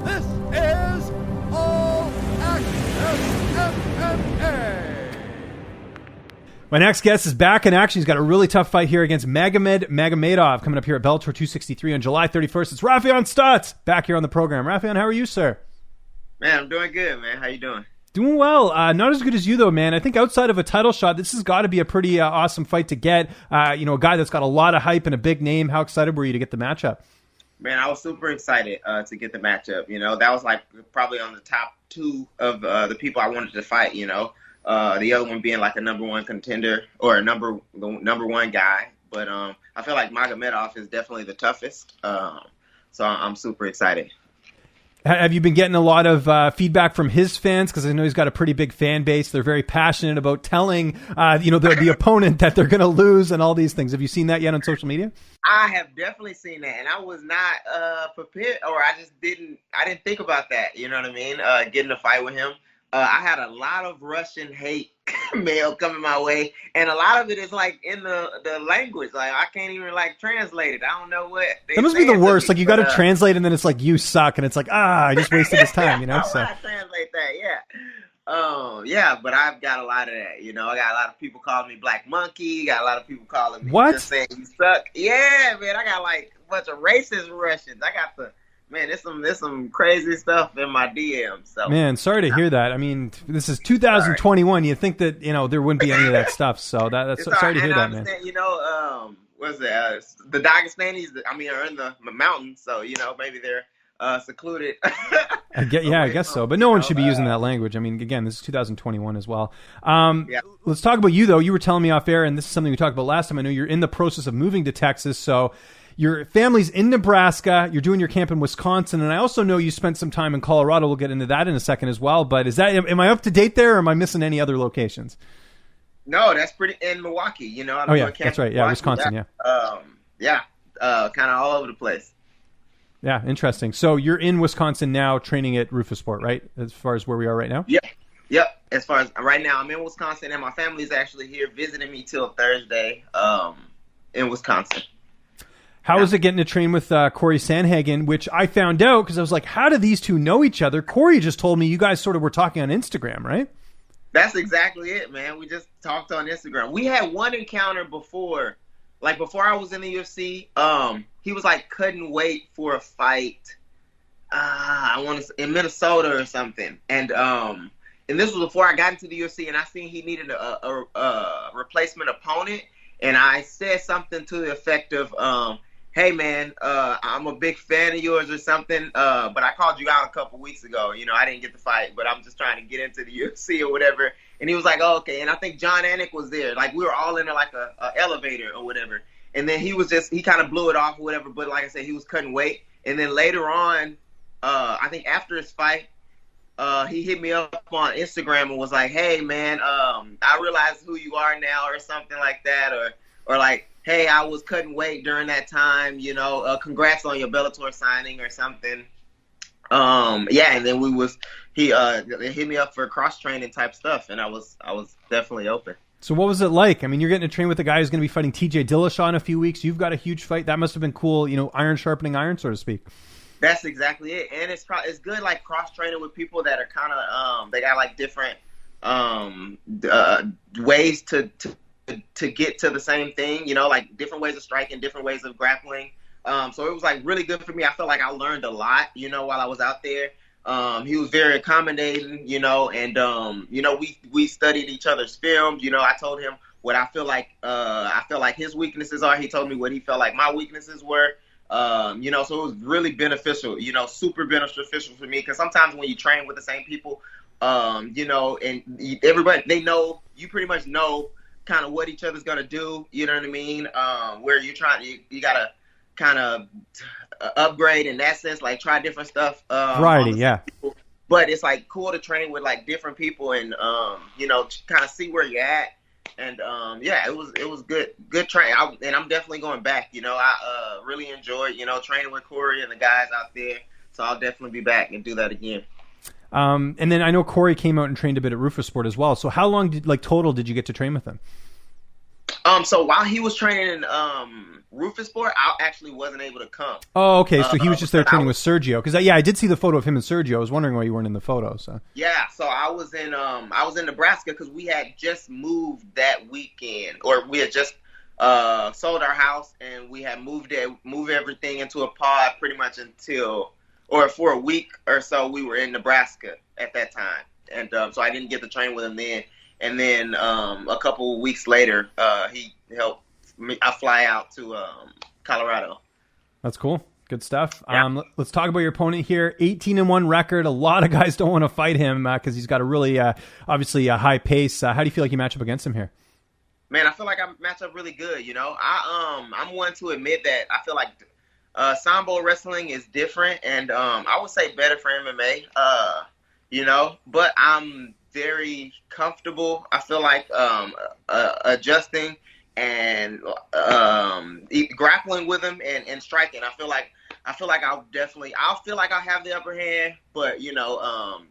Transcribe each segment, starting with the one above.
This is All Access MMA. My next guest is back in action. He's got a really tough fight here against Magomed Magomedov coming up here at Bellator 263 on July 31st. It's Raufeon Stots back here on the program. Raufeon, how are you, sir? Man, I'm doing good, man. How you doing? Doing well. Not as good as you, though, man. I think outside of a title shot, this has got to be a pretty awesome fight to get. A guy that's got a lot of hype and a big name. How excited were you to get the matchup? Man, I was super excited to get the matchup. That was like probably on the top two of the people I wanted to fight. The other one being like a number one contender or the number one guy. But I feel like Magomedov is definitely the toughest. So I'm super excited. Have you been getting a lot of feedback from his fans? Because I know he's got a pretty big fan base. They're very passionate about telling, the opponent that they're going to lose and all these things. Have you seen that yet on social media? I have definitely seen that, and I was not prepared, or I didn't think about that. You know what I mean? Getting a fight with him. I had a lot of Russian hate mail coming my way, and a lot of it is like in the language. Like I can't even like translate it. I don't know what. That must be the worst. Like you got to translate, and then it's like you suck, and it's like I just wasted his time. I translate that, yeah. Yeah, but I've got a lot of that. I got a lot of people calling me Black Monkey. Got a lot of people calling me just saying you suck. Yeah, man. I got like a bunch of racist Russians. I got Man, there's some crazy stuff in my DMs. So. Man, sorry to hear that. I mean, this is 2021. You think that there wouldn't be any of that stuff. So that's sorry to hear that, man. What's that? The Dagestanis. Are in the mountains, so maybe they're secluded. I guess so. But no one should be using that language. I mean, again, this is 2021 as well. Yeah. Let's talk about you, though. You were telling me off air, and this is something we talked about last time. I know you're in the process of moving to Texas, so. Your family's in Nebraska. You're doing your camp in Wisconsin. And I also know you spent some time in Colorado. We'll get into that in a second as well. But am I up to date there, or am I missing any other locations? No, that's pretty in Milwaukee. That's right. Yeah, Wisconsin, yeah. Kind of all over the place. Yeah, interesting. So you're in Wisconsin now training at Raufeon, right? As far as where we are right now? Yep. As far as right now, I'm in Wisconsin, and my family's actually here visiting me till Thursday in Wisconsin. How was it getting to train with Corey Sandhagen, which I found out because I was like, how do these two know each other? Corey just told me you guys sort of were talking on Instagram, right? That's exactly it, man. We just talked on Instagram. We had one encounter before. Like, before I was in the UFC, he was, like, couldn't wait for a fight. In Minnesota or something. And this was before I got into the UFC, and I seen he needed a replacement opponent. And I said something to the effect of, hey, man, I'm a big fan of yours or something, but I called you out a couple weeks ago. I didn't get the fight, but I'm just trying to get into the UFC or whatever. And he was like, oh, okay. And I think John Anik was there. Like, we were all in like a elevator or whatever. And then he kind of blew it off or whatever. But like I said, he couldn't wait. And then later on, I think after his fight, he hit me up on Instagram and was like, hey, man, I realize who you are now or something like that. Or like, hey, I couldn't wait during that time, congrats on your Bellator signing or something. And then he hit me up for cross-training type stuff, and I was definitely open. So what was it like? I mean, you're getting to train with a guy who's going to be fighting TJ Dillashaw in a few weeks. You've got a huge fight. That must have been cool, iron sharpening iron, so to speak. That's exactly it. And it's good, like, cross-training with people that are kind of, they got, like, different ways to get to the same thing, like different ways of striking, different ways of grappling. So it was like really good for me. I felt like I learned a lot, while I was out there. He was very accommodating, and we studied each other's films. I told him what I feel like his weaknesses are. He told me what he felt like my weaknesses were. So it was really beneficial, super beneficial for me, because sometimes when you train with the same people, and everybody, they know, you pretty much know kind of what each other's going to do, you know what I mean? Where you gotta kind of upgrade in that sense, like try different stuff. Variety, yeah. People. But it's like cool to train with like different people and, kind of see where you're at. And, it was good training. And I'm definitely going back, I really enjoyed, training with Corey and the guys out there. So I'll definitely be back and do that again. And then I know Corey came out and trained a bit at Raufeon as well. So how long total did you get to train with him? So while he was training in Rufus Sport, I actually wasn't able to come. Oh, okay. So he was just there training with was, Sergio. Because I did see the photo of him and Sergio. I was wondering why you weren't in the photo. So yeah, so I was in Nebraska because we had just moved that weekend, or we had just sold our house and we had moved everything into a pod pretty much for a week or so. We were in Nebraska at that time, and so I didn't get to train with him then. And then a couple weeks later, he helped me. I fly out to Colorado. that's cool. Good stuff. Yeah. Let's talk about your opponent here. 18-1 record. A lot of guys don't want to fight him because he's got a really, obviously, a high pace. How do you feel like you match up against him here? Man, I feel like I match up really good. You know, I'm one to admit that I feel like Sambo wrestling is different, and I would say better for MMA. You know, but I'm very comfortable. I feel like adjusting and grappling with him and striking. I feel like I'll feel like I'll have the upper hand, but we'll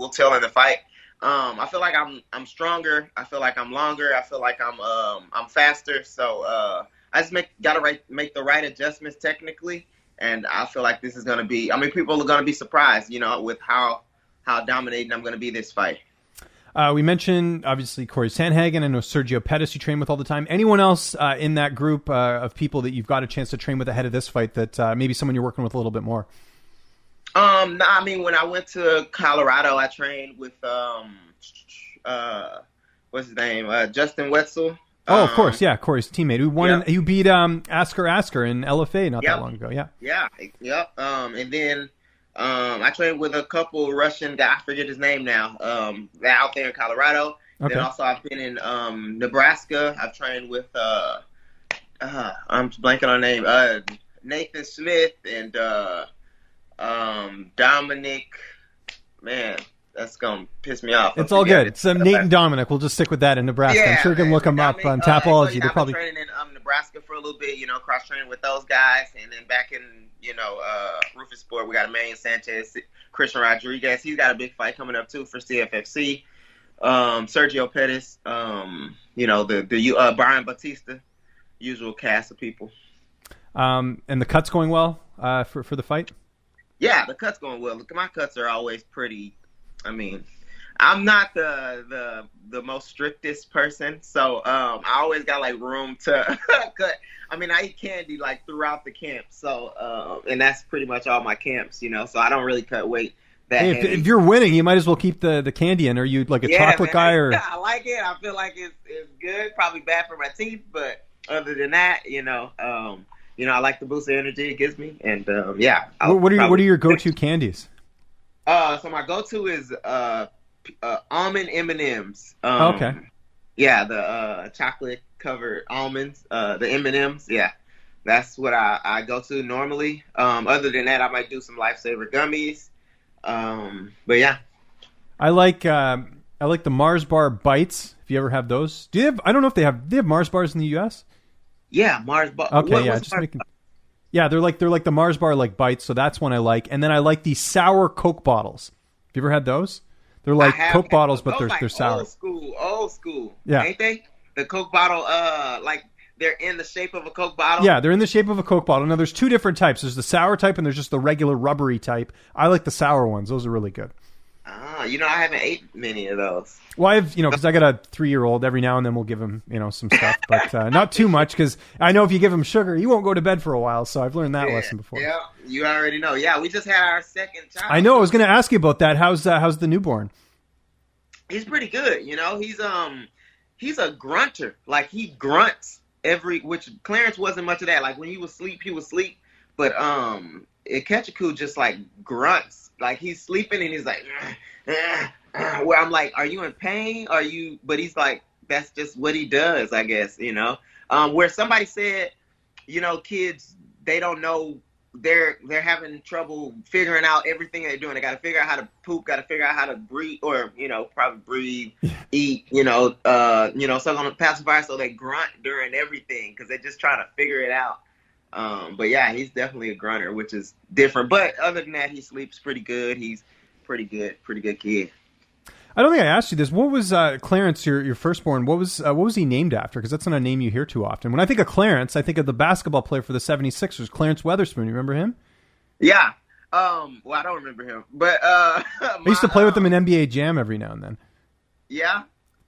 tell in the fight. I feel like I'm stronger. I feel like I'm longer. I feel like I'm faster. So I just gotta make the right adjustments technically, and I feel like this is gonna be. I mean, people are gonna be surprised, with how dominating I'm gonna be this fight. We mentioned, obviously, Corey Sandhagen. I know Sergio Pettis you train with all the time. Anyone else in that group of people that you've got a chance to train with ahead of this fight that maybe someone you're working with a little bit more? No, I mean, when I went to Colorado, I trained with, what's his name? Justin Wetzel. Oh, of course. Yeah, Corey's teammate. Who won? Yeah. You beat Asker in LFA not that long ago. Yeah. Yeah. Yep. And then I trained with a couple Russian guys. I forget his name now. They're out there in Colorado. Okay. Then also I've been in Nebraska. I've trained with I'm blanking on name. Nathan Smith and Dominic. Man, that's gonna piss me off. It's all good. It's Nate and Dominic. We'll just stick with that in Nebraska. Yeah, I'm sure you can look them up on Tapology. They're I've probably been training in Nebraska for a little bit. Cross training with those guys, and then back in Rufus Sport, we got Emmanuel Sanchez, Christian Rodriguez. He's got a big fight coming up too for CFFC. Sergio Pettis. The Brian Batista. Usual cast of people. And the cut's going well for the fight? Yeah, the cut's going well. Look, my cuts are always pretty. I mean, I'm not the most strictest person, so I always got like room to cut. I mean, I eat candy like throughout the camp, so and that's pretty much all my camps, so I don't really cut weight that heavy. If you're winning, you might as well keep the candy in. Are you like a chocolate guy or? I like it. I feel like it's good. Probably bad for my teeth, but other than that, I like the boost of energy it gives me, and yeah. What are your go-to candies? So my go-to is almond M&Ms. Okay. Yeah, the chocolate covered almonds, the M&Ms. Yeah, that's what I go to normally. Other than that, I might do some Lifesaver gummies. But yeah, I like the Mars Bar Bites. If you ever have those, do you have? I don't know if they have Mars bars in the U.S. Yeah, Mars bar. Okay, just making. Yeah, they're like the Mars Bar like bites, so that's one I like. And then I like the sour Coke bottles. Have you ever had those? They're like Coke bottles, but they're sour. Old school. Yeah, ain't they? The Coke bottle, like they're in the shape of a Coke bottle. Yeah, they're in the shape of a Coke bottle. Now there's two different types. There's the sour type and there's just the regular rubbery type. I like the sour ones. Those are really good. I haven't ate many of those. Well, I've, because I got a 3-year-old. Every now and then we'll give him, some stuff, but not too much because I know if you give him sugar, he won't go to bed for a while. So I've learned that lesson before. Yeah, you already know. Yeah, we just had our second child. I know. I was going to ask you about that. How's the newborn? He's pretty good. He's a grunter. Like he grunts which Clarence wasn't much of that. Like when he was asleep, but Ketchiku just like grunts. Like he's sleeping and he's like, where I'm like, are you in pain? But he's like, that's just what he does, I guess, where somebody said, kids, they don't know, they're having trouble figuring out everything they're doing. They got to figure out how to poop, got to figure out how to breathe, or, probably breathe, eat, suck on a pacifier. So they grunt during everything because they're just trying to figure it out. But yeah, he's definitely a grunter, which is different. But other than that, he sleeps pretty good. He's pretty good kid. I don't think I asked you this. What was Clarence, your firstborn? What was he named after? Because that's not a name you hear too often. When I think of Clarence, I think of the basketball player for the 76ers, Clarence Weatherspoon. You remember him? Yeah. Well, I don't remember him, but I used to play with him in NBA Jam every now and then. Yeah.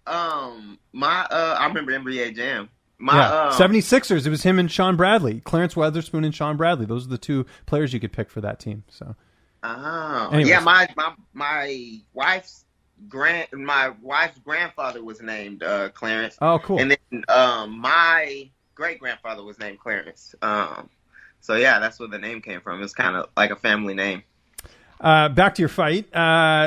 I remember NBA Jam. 76ers. It was him and Sean Bradley, Clarence Weatherspoon and Sean Bradley. Those are the two players you could pick for that team. So. Oh. Anyways. Yeah. My wife's grandfather was named Clarence. Oh, cool. And then my great grandfather was named Clarence. So yeah, that's where the name came from. It's kind of like a family name. Back to your fight.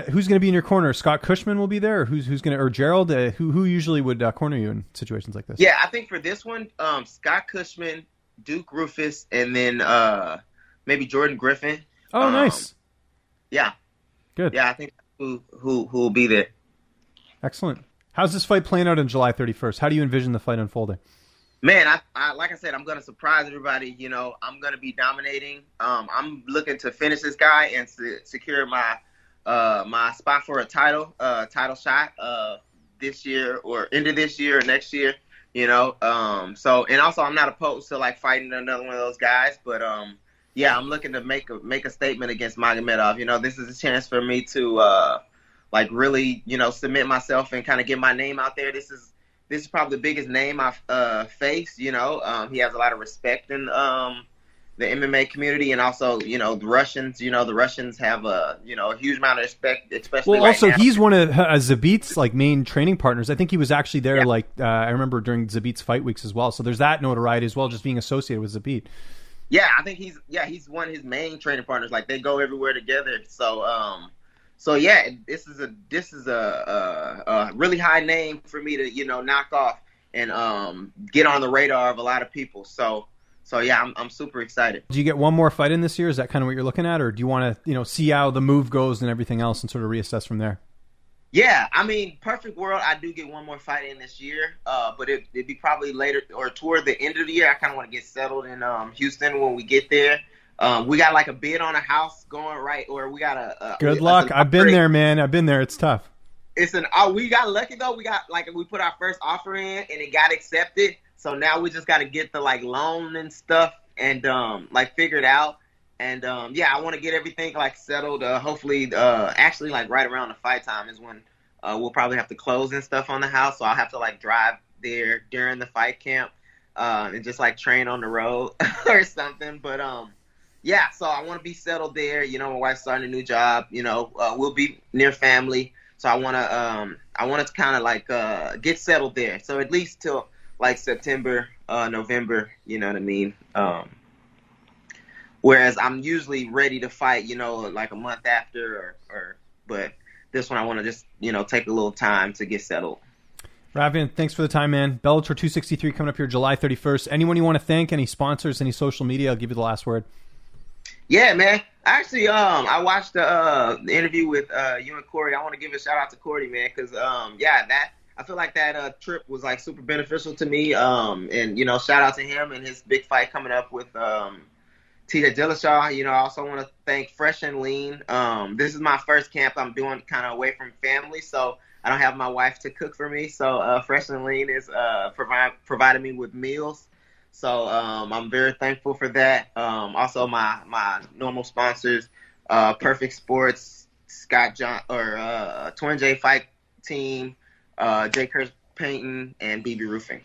Who's going to be in your corner? Scott Cushman will be there, or who's going to, or Gerald? Who usually would corner you in situations like this? Yeah, I think for this one, Scott Cushman, Duke Rufus, and then maybe Jordan Griffin. Oh, nice. Yeah. Good. Yeah, I think who will be there. Excellent. How's this fight playing out on July 31st? How do you envision the fight unfolding? Man, I like I said, I'm going to surprise everybody. You know, I'm going to be dominating. I'm looking to finish this guy and secure my my spot for a title shot this year or end of this year or next year. You know, so and also I'm not opposed to like fighting another one of those guys, but yeah, I'm looking to make a statement against Magomedov. You know, this is a chance for me to like really, you know, submit myself and kind of get my name out there. This is probably the biggest name I've faced. You know, he has a lot of respect in the MMA community, and also, you know, the Russians. You know, the Russians have a huge amount of respect, especially. Well, right also now. he's one of Zabit's like main training partners. I think he was actually there. Yeah. I remember during Zabit's fight weeks as well. So there's that notoriety as well, just being associated with Zabit. Yeah, I think he's one of his main training partners. Like they go everywhere together. So yeah, this is a really high name for me to knock off and get on the radar of a lot of people. So yeah, I'm super excited. Do you get one more fight in this year? Is that kind of what you're looking at, or do you want to see how the move goes and everything else and sort of reassess from there? Yeah, I mean, perfect world, I do get one more fight in this year, but it'd be probably later or toward the end of the year. I kind of want to get settled in Houston when we get there. We got like a bid on a house going right, or we got a good luck. I've been there, man. I've been there. It's tough. We got lucky though. We put our first offer in and it got accepted. So now we just got to get the like loan and stuff and like figured out. And yeah, I want to get everything like settled. Hopefully, actually like right around the fight time is when we'll probably have to close and stuff on the house. So I'll have to like drive there during the fight camp and just like train on the road or something. But yeah, so I want to be settled there. You know, my wife's starting a new job. You know, we'll be near family. So I want to kind of like get settled there. So at least till like September, November. You know what I mean? Whereas I'm usually ready to fight, like a month after, but this one I want to just, take a little time to get settled. Raufeon, thanks for the time, man. Bellator 263 coming up here July 31st. Anyone you want to thank? Any sponsors? Any social media? I'll give you the last word. Yeah, man. Actually, I watched the interview with you and Corey. I want to give a shout out to Corey, man, because I feel like that trip was like super beneficial to me. And shout out to him and his big fight coming up with TJ Dillashaw. I also want to thank Fresh and Lean. This is my first camp I'm doing kind of away from family, so I don't have my wife to cook for me. So Fresh and Lean is providing me with meals. So I'm very thankful for that. Also, my normal sponsors, Perfect Sports, Scott John or Twin J Fight Team, J. Kurtz Painting, and BB Roofing.